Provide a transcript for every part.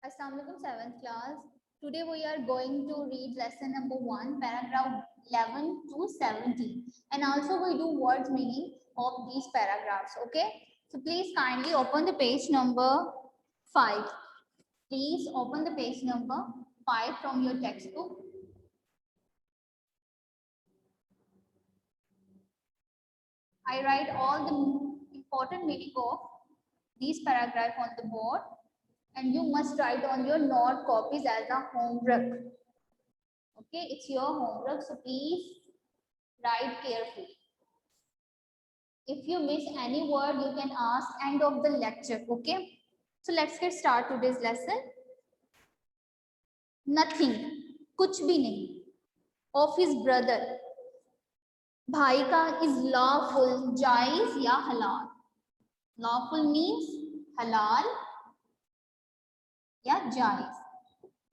Assalamualaikum 7th class. Today we are going to read lesson number 1, paragraph 11 to 17, and also we do words meaning of these paragraphs. Okay, so please kindly open the page number 5. Please open the page number 5 from your textbook. I write all the important meaning of these paragraphs on the board, and you must write on your note copies as a homework. Okay, it's your homework, so please write carefully. If you miss any word, you can ask end of the lecture. Okay, so let's get start today's lesson. Nothing, कुछ भी नहीं. Of his brother, भाई का is lawful, जायज या हलाल. Lawful means हलाल या जायज.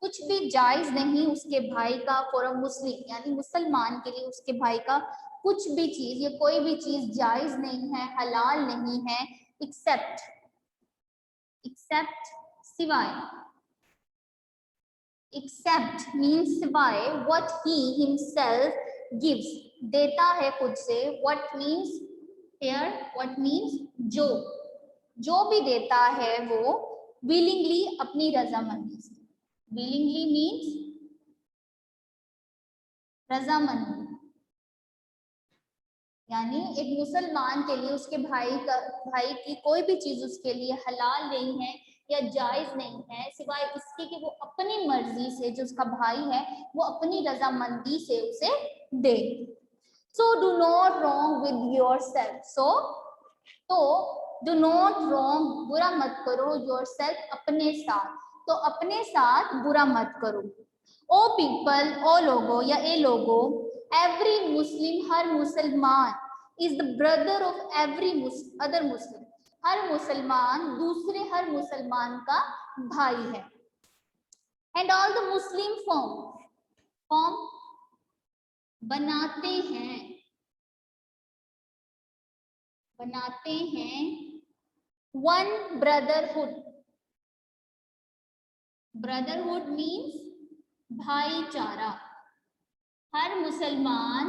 कुछ भी जायज नहीं उसके भाई का फॉर अ मुस्लिम, यानी मुसलमान के लिए उसके भाई का कुछ भी चीज या कोई भी चीज जायज नहीं है, हलाल नहीं है, एक्सेप्ट सिवाय. एक्सेप्ट मीन्स सिवाय. व्हाट ही हिमसेल्फ गिव्स, देता है खुद से. What means here, what means जो भी देता है वो विलिंगली, अपनी रजामंदी से. willingly means रजामंदी, यानी एक मुसलमान के लिए उसके भाई की कोई भी चीज उसके लिए हलाल नहीं है या जायज नहीं है, सिवाय इसके कि वो अपनी मर्जी से, जो उसका भाई है वो अपनी रजामंदी से उसे दे. So do not wrong with yourself. तो do not wrong, बुरा मत करो, yourself, अपने साथ. तो अपने साथ बुरा मत करो. ओ पीपल, ओ लोगो या ए लोगो, एवरी मुस्लिम, हर मुसलमान, is the brother of every other Muslim, हर मुसलमान दूसरे हर मुसलमान का भाई है. And all the Muslim form बनाते हैं वन ब्रदरहुड. ब्रदरहुड मीन्स भाईचारा. हर मुसलमान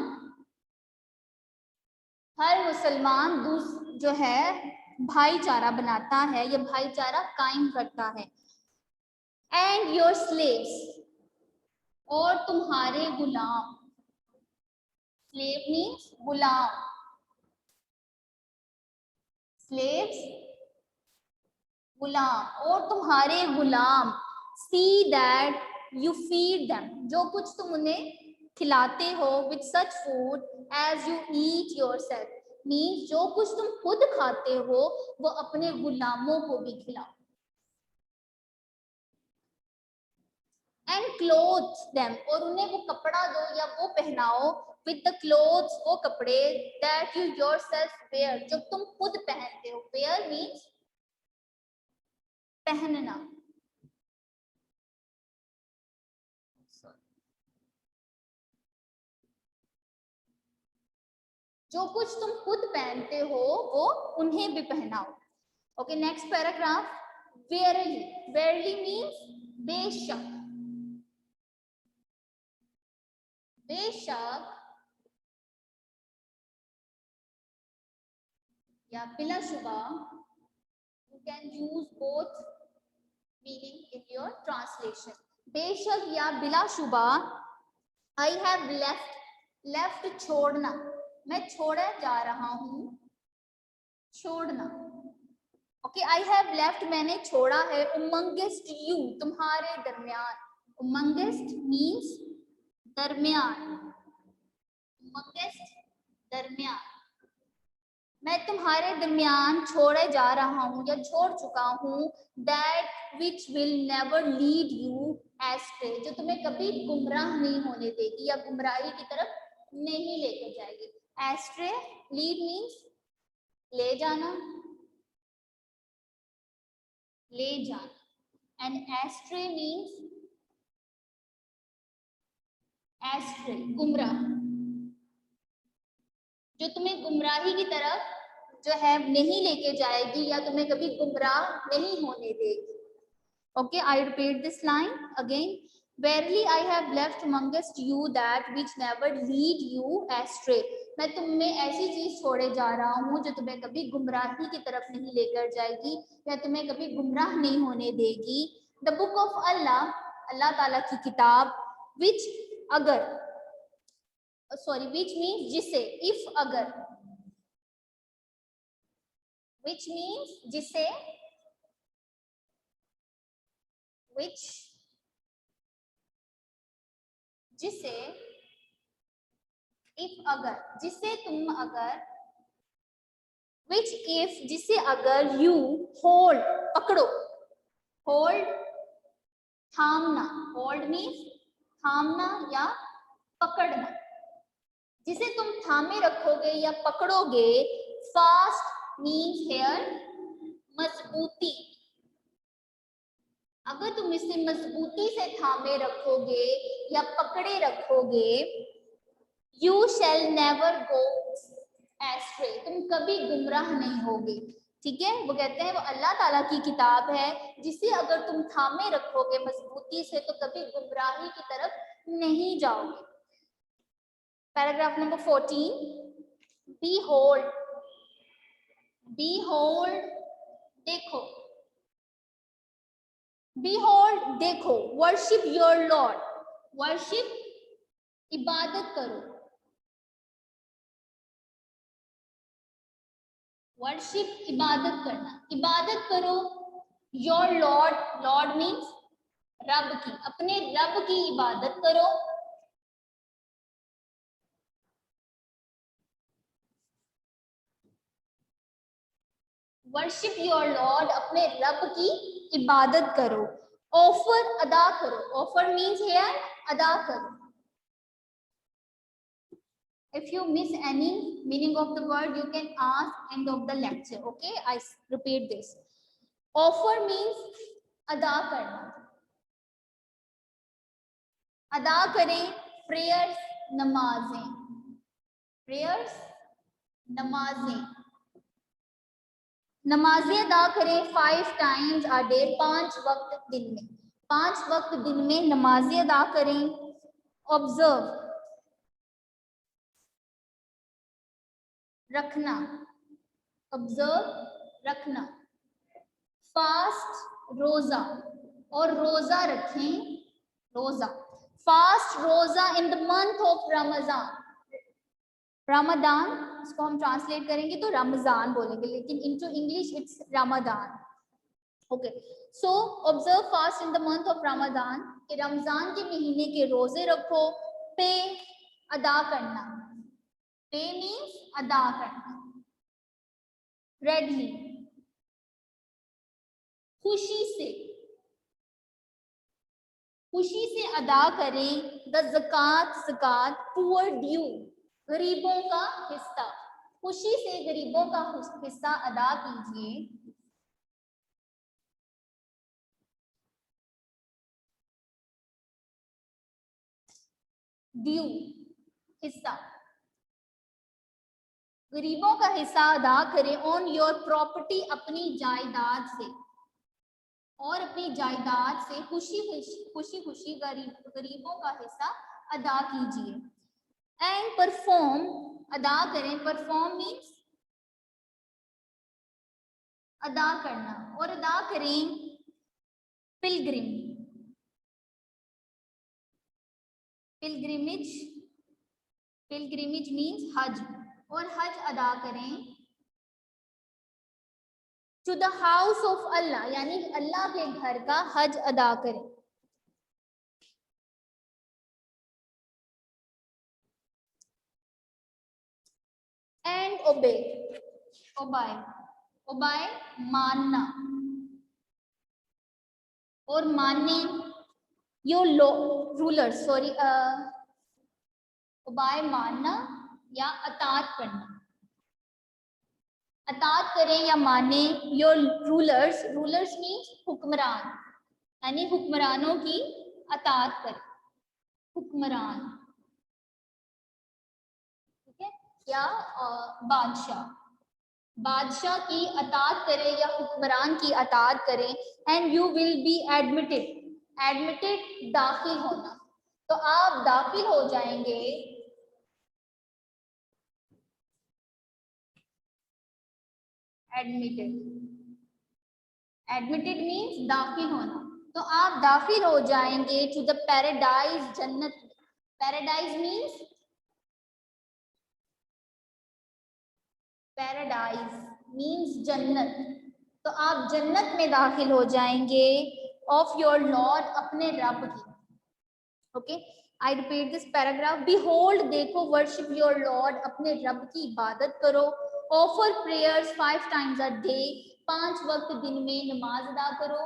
जो है भाईचारा बनाता है या भाईचारा कायम करता है. एंड योर स्लेव्स, और तुम्हारे गुलाम. स्लेव मीन्स गुलाम. स्लेव्स गुलाम, और तुम्हारे गुलाम. See that you feed them, जो कुछ तुम उन्हें खिलाते हो, with such food as you eat yourself, means जो कुछ तुम खुद खाते हो वो अपने गुलामों को भी खिलाओ. And clothe them, और उन्हें वो कपड़ा दो या वो पहनाओ, with the clothes, वो कपड़े, that you yourself wear, जो तुम खुद पहनते हो. Wear means पहनना. जो कुछ तुम खुद पहनते हो वो उन्हें भी पहनाओ. Okay, next paragraph. Verily, verily means बेशक. बेशक या बिलाशुबा, you can use both meaning in your translation. बेशक या बिलाशुबा. I have left छोड़ना, मैं छोड़ा जा रहा हूं, छोड़ना. ओके, आई हैव लेफ्ट, मैंने छोड़ा है. अमंगेस्ट यू, तुम्हारे दरमियान. अमंगेस्ट मीन्स दरमियान. अमंगेस्ट दरमियान. मैं तुम्हारे दरमियान छोड़े जा रहा हूं या छोड़ चुका हूं. That which will never lead you ashtray, जो तुम्हें कभी गुमराह नहीं होने देगी या गुमराही की तरफ नहीं लेकर जाएगी. एस्ट्रे, लीड मीन्स ले जाना, एंड एस्ट्रे मीन्स एस्ट्रे, गुमराह. जो तुम्हें गुमराही की तरफ जो है नहीं लेके जाएगी या तुम्हें कभी गुमराह नहीं होने देगी. Okay, I repeat this line again. Verily I have left amongst you that which never lead you astray. मैं तुम में ऐसी चीज छोड़े जा रहा हूँ जो तुम्हें कभी गुमराही की तरफ नहीं लेकर जाएगी या तुम्हें कभी गुमराह नहीं होने देगी. The book of Allah, अल्लाह ताला की किताब, which अगर, sorry, which means जिसे, if अगर, which means जिसे, which जिसे, if अगर, जिसे तुम अगर, which if जिसे अगर you hold, पकड़ो, hold थामना, hold means थामना या पकड़ना, जिसे तुम थामे रखोगे या पकड़ोगे. fast means here मजबूती, अगर तुम इसे मजबूती से थामे रखोगे या पकड़े रखोगे, you shall never go astray, तुम कभी गुमराह नहीं होगे. ठीक है, वो कहते हैं वो अल्लाह ताला की किताब है जिसे अगर तुम थामे रखोगे मजबूती से तो कभी गुमराही की तरफ नहीं जाओगे. Paragraph number 14. Behold, behold, देखो, behold, देखो, worship your Lord, worship इबादत करो, worship इबादत करना, इबादत करो. your Lord, Lord means रब की, अपने रब की इबादत करो. वर्शिप योर लॉर्ड, अपने रब की इबादत करो. ऑफर, अदा करो, ऑफर मीन्स हियर अदा करो. If you miss any meaning of the word, you can ask end of the lecture. Okay, I repeat this. Offer means अदा करना, अदा करें. prayers, नमाजें, prayers, नमाजें, नमाजें अदा करें. 5 times a day, 5 वक्त दिन में, 5 वक्त दिन में नमाजें अदा करें. ऑब्जर्व, रखना, ऑब्जर्व, रखना. फास्ट, रोजा, और रोजा रखें, रोजा. फास्ट, रोजा इन the month of Ramzan, Ramadan, इसको हम ट्रांसलेट करेंगे तो रमजान बोलेंगे, लेकिन into English it's Ramadan. Okay, so observe fast in the month of Ramzan, कि रमजान के महीने के रोजे रखो. पे, अदा करना, पे मीन्स अदा करना. रेडली, खुशी से, खुशी से अदा करें. द ज़कात, ज़कात. पुअर ड्यू, गरीबों का हिस्सा, खुशी से गरीबों का हिस्सा अदा कीजिए. ड्यू, हिस्सा, गरीबों का हिस्सा अदा करें. ऑन योर प्रॉपर्टी, अपनी जायदाद से, और अपनी जायदाद से खुशी खुशी गरीबों का हिस्सा अदा कीजिए. एंड परफॉर्म, अदा करें. परफॉर्म मीन्स अदा करना, और अदा करें. पिलग्रिम, पिलग्रिमेज, पिलग्रिमेज मीन्स हज, और हज अदा करें. टू द हाउस ऑफ अल्लाह, यानी अल्लाह के घर का हज अदा करें. एंड ओबे, ओबाय, ओबाय मानना, और माने. योर रूलर, सॉरी, ओबाय मानना या अतात करना, अतात करें या माने. योर रूलर्स, रूलर्स मीन्स हुक्मरान, यानी हुक्मरानों की अतात करें, हुक्मरान. ठीक है, या बादशाह. बादशाह की अतात करें या हुक्मरान की अतात करें, and you will be admitted, admitted दाखिल होना, तो आप दाखिल हो जाएंगे, एडमिटेड, एडमिटेड मीन्स दाखिल होना, तो आप दाखिल हो जाएंगे टू द पैराडाइज, जन्नत, पैराडाइज मीन्स, पैराडाइज मीन्स जन्नत, तो आप जन्नत में दाखिल हो जाएंगे ऑफ योर लॉर्ड, अपने रब की। Okay, I repeat this paragraph, behold, देखो, वर्शिप योर लॉर्ड, अपने रब की इबादत करो, offer prayers 5 times a day, 5 वक्त दिन में नमाज अदा करो,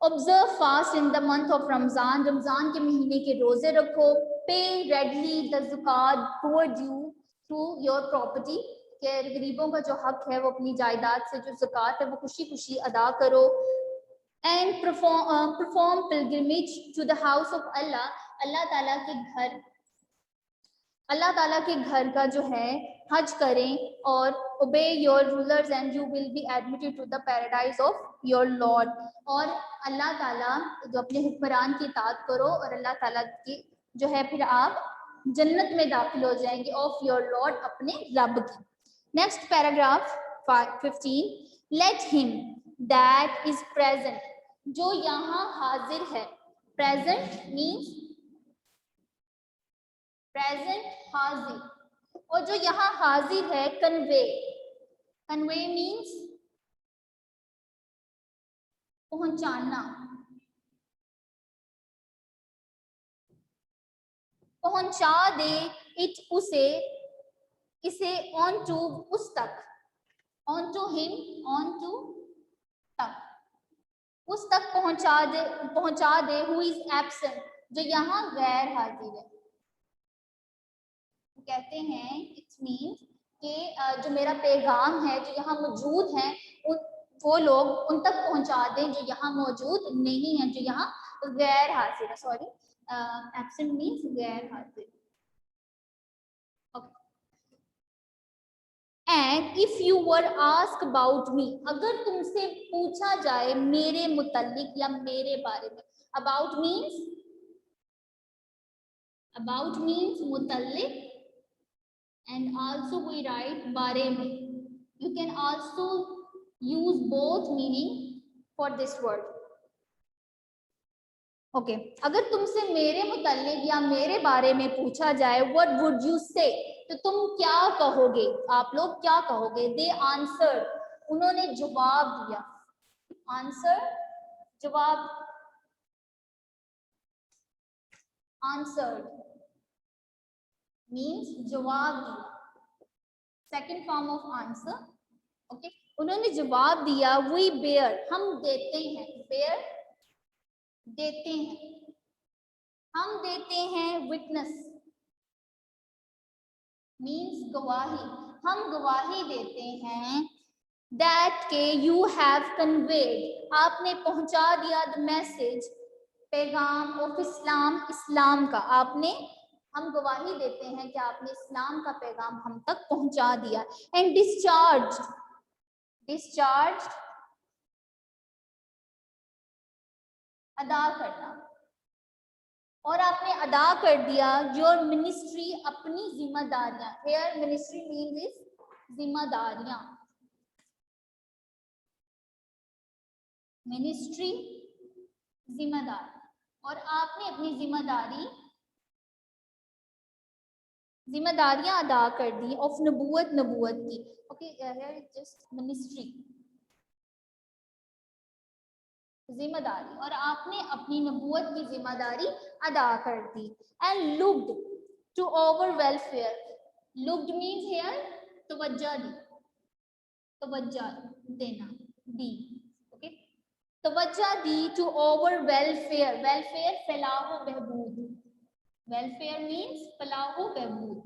observe fast in the month of Ramzan, रमजान के महीने के रोजे रखो, pay readily the zakat poor due to your property, के गरीबों का जो हक है वो अपनी जायदाद से जो ज़कात है वो खुशी खुशी अदा करो, and perform pilgrimage to the house of Allah, Allah ताला के घर, अल्लाह ताला के घर का जो है हज करें, और obey your rulers and you will be admitted to the paradise of your lord, और अल्लाह ताला जो अपने हुक्मरान की इताअत करो और अल्लाह ताला की जो है फिर आप जन्नत में दाखिल हो जाएंगे ऑफ योर लॉर्ड, अपने रब की। Next paragraph 15, let him that is present, जो यहाँ हाजिर है, प्रेजेंट मीन्स प्रेजेंट, हाजिर, और जो यहाँ हाजिर है कन्वे, कन्वे मीन्स पहुंचाना, पहुंचा दे, इट उसे, इसे, ऑन टू उस तक, on to him, on to तक, उस तक पहुंचा दे हु इज एब्सेंट, जो यहाँ गैर हाजिर है। कहते हैं इट मीन्स कि जो मेरा पैगाम है जो यहाँ मौजूद है वो लोग उन तक पहुंचा दें जो यहाँ मौजूद नहीं है, जो यहाँ गैर हाजिर है, सॉरी एब्सेंट मीन्स गैर हाजिर। And if you were ask about me, अगर तुमसे पूछा जाए मेरे मुतल्लिक या मेरे बारे में, अबाउट मीन्स, अबाउट मीन्स मुतल्लिक, and also we write बारे में, you can also use both meaning for this word. okay, अगर तुमसे मेरे मुतल्लिक या मेरे बारे में पूछा जाए, what would you say, तो तुम क्या कहोगे, आप लोग क्या कहोगे, they answered, उन्होंने जवाब दिया, answer जवाब, answered means जवाब दिया, second form of answer. Okay, उन्होंने जवाब दिया, वी बेयर, हम देते हैं, बेयर देते हैं, हम देते हैं, विटनेस मीन्स गवाही, हम गवाही देते हैं, दैट के यू हैव कन्वेड, आपने पहुंचा दिया, द मैसेज, पैगाम ऑफ इस्लाम, इस्लाम का, आपने, हम गवाही देते हैं कि आपने इस्लाम का पैगाम हम तक पहुंचा दिया, एंड डिस्चार्ज, डिस्चार्ज अदा करना, और आपने अदा कर दिया, योर मिनिस्ट्री, अपनी जिम्मेदारियां, हेयर मिनिस्ट्री मीन्स इज जिम्मेदारियां, मिनिस्ट्री जिम्मेदार, और आपने अपनी जिम्मेदारियां अदा कर दी, ऑफ नबूवत, नबूवत की। ओके, हियर जस्ट मिनिस्ट्री, जिम्मेदारी, और आपने अपनी नबूवत की जिम्मेदारी अदा कर दी, and looked to our welfare, looked means here तवज्जो दी, तवज्जो देना, दी, ओके, तवज्जो दी टू ओवर वेलफेयर, वेलफेयर फलाह व बहबूद, वेलफेयर मीन्स फलाह व बहबूद,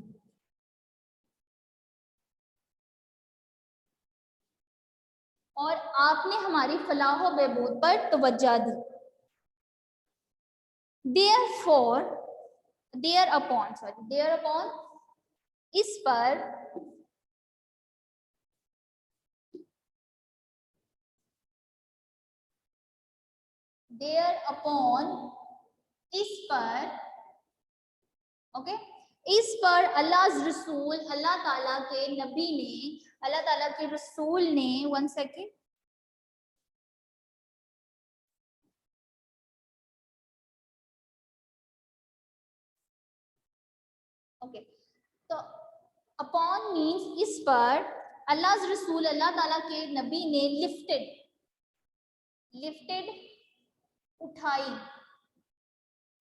और आपने हमारी फलाह व बहबूद पर तवज्जो दी। Therefore, thereupon, इस पर देयर अपॉन, इस पर, ओके, इस पर अल्लाह रसूल, अल्लाह ताला के नबी ने, अल्लाह ताला के रसूल ने, 1 सेकेंड, ओके, तो अपॉन मीन्स इस पर, अल्लाह रसूल, अल्लाह ताला के नबी ने लिफ्टेड, लिफ्टेड उठाई,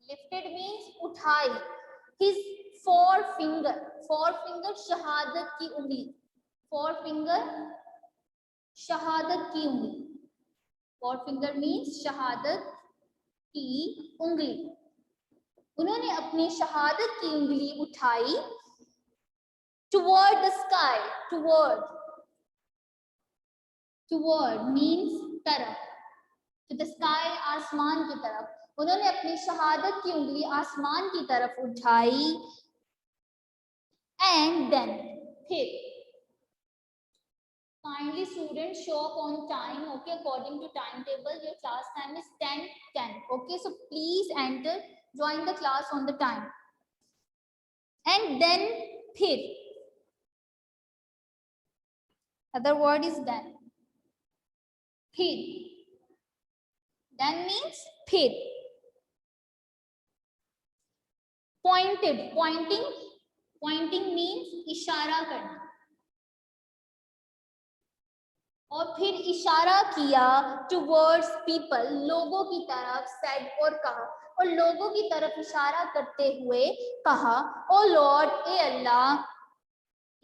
लिफ्टेड मीन्स उठाई, his four finger, four finger शहादत की उंगली, फोर फिंगर शहादत की उंगली, फोर फिंगर मीन्स शहादत की उंगली, उन्होंने अपनी शहादत की उंगली उठाई, toward the sky, toward, toward means तरफ, टू द स्काई आसमान की तरफ, उन्होंने अपनी शहादत की उंगली आसमान की तरफ उठाई, एंड देन, फिर, kindly students show up on time, okay, according to timetable your class time is 10:10, okay, so please enter, join the class on the time, and then फिर, other word is then, फिर, then means फिर, pointed, pointing, pointing means इशारा करना, और फिर इशारा किया towards people, लोगों की तरफ, सेड और कहा, और लोगों की तरफ इशारा करते हुए कहा, ओ लॉर्ड, ए अल्लाह,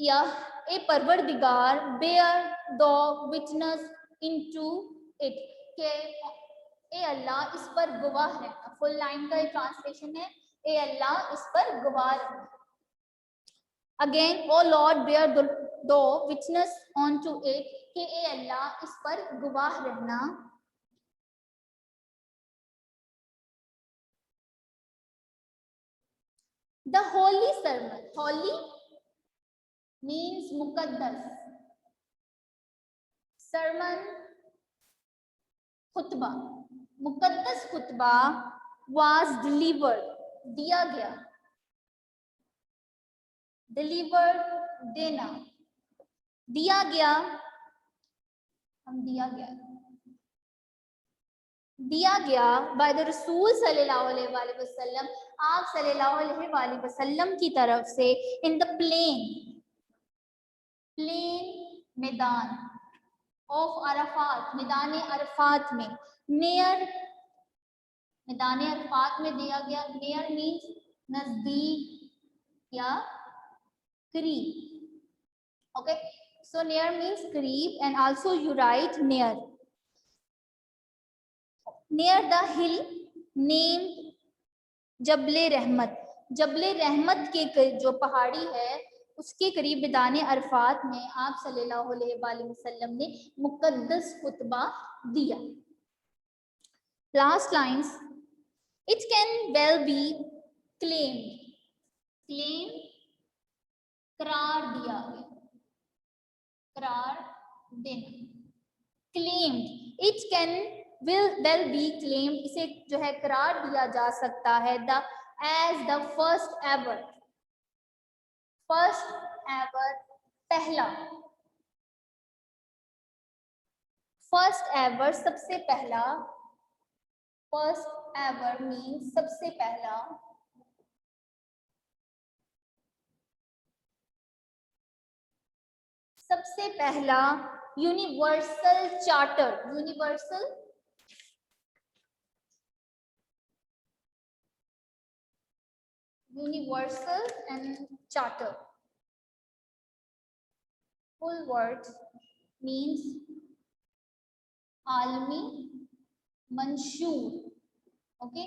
या ए परवरदिगार, bear the witness into it, के ए अल्लाह इस पर गवाह रहना, फुल लाइन का ट्रांसलेशन है, ए अल्लाह इस पर गवाह रहना, again O lord bear the witness on to it, कि ए अल्लाह इस पर गवाह रहना, the holy sermon, holy means मुकद्दस, सरमन खुतबा, मुकद्दस खुतबा, वाज डिलीवर्ड, दिया गया, डिलीवर्ड देना, दिया गया, हम दिया गया, दिया गया बाय द रसूल सल्लल्लाहु अलैहि वसल्लम, आप सल्लल्लाहु अलैहि वसल्लम की तरफ से, इन द प्लेन, प्लेन मैदान, ऑफ अरफात, मैदान अरफात में, नियर, मैदान अरफात में दिया गया, नियर मीन्स नजदीक या करीब, ओके, so near means करीब, and also you write near, near the hill named जबले रहमत, जबले रहमत के जो पहाड़ी है उसके करीब मैदान अरफात में आप सल्लल्लाहु अलैहि वसल्लम ने मुकद्दस खुतबा दिया। Last lines, it can well be claimed, claim करार दिया गया, करार देना, claimed, it can will well be claimed, इसे जो है करार दिया जा सकता है, the as the first ever, first ever, पहला, first ever सबसे पहला, first ever means सबसे पहला, सबसे पहला universal charter, universal universal and charter, full word means आलमी मंशूर, okay,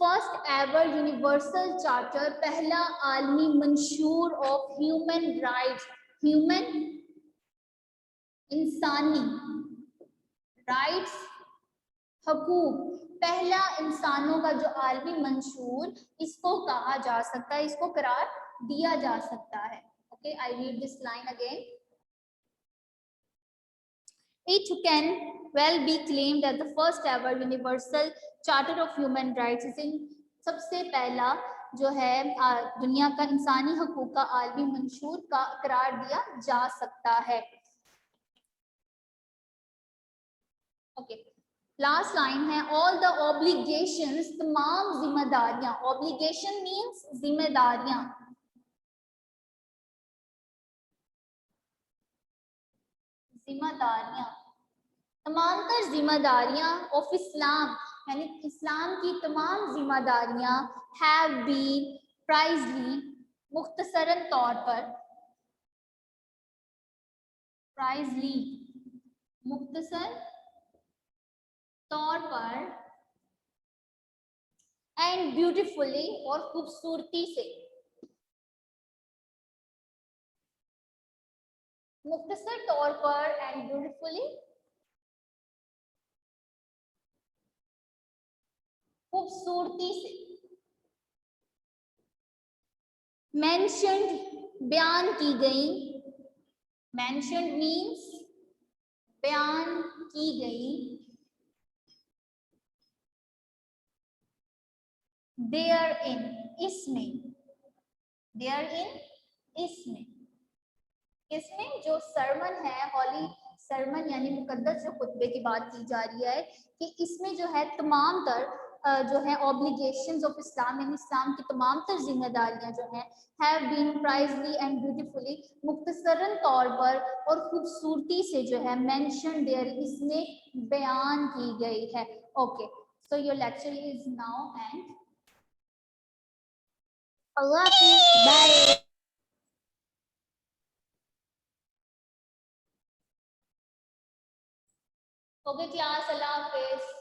first ever universal charter, पहला आलमी मंशूर ऑफ ह्यूमन राइट्स, ह्यूमन इंसानी राइट्स, हकूक, पहला इंसानों का जो आलमी मंशूर, इसको कहा जा सकता है, इसको करार दिया जा सकता है। Okay, I read this line again. It can well be claimed that the first ever universal charter of human rights is in सबसे पहला जो है दुनिया का इंसानी हकूक का आलमी मंशूर का करार दिया जा सकता है। ओके, लास्ट लाइन है ऑल द ऑब्लिगेशंस, तमाम जिम्मेदारियां, ऑब्लिगेशन मींस जिम्मेदारियां, जिम्मेदारियां, तमामतर जिम्मेदारियां ऑफ इस्लाम, यानी इस्लाम की तमाम जिम्मेदारियां हैव बीन प्राइजली, मुख्तसरन तौर पर, प्राइजली मुख्तसर तौर पर, एंड ब्यूटीफुली और खूबसूरती से, मुख्तसर तौर पर एंड ब्यूटीफुली, खूबसूरती से, मेंशन्ड बयान की गई, मेंशन्ड मींस बयान की गई, देयर इन इसमें, देयर इन इसमें, इसमें जो सरमन है, हॉली सरमन यानी मुकद्दस जो खुतबे की बात की जा रही है कि इसमें जो है तमाम तर जो है ऑब्लिगेशंस ऑफ इस्लाम, यानी इस्लाम की तमाम तर जिम्मेदारियां जो हैं have been precisely and beautifully, मुख्तसरन तौर पर और खूबसूरती से जो है मेंशन देयर, इसमें बयान की गई है। Okay, so your lecture is now end Allah हाफिज़, बाय। ओके क्लास, अल्लाह हाफिज़।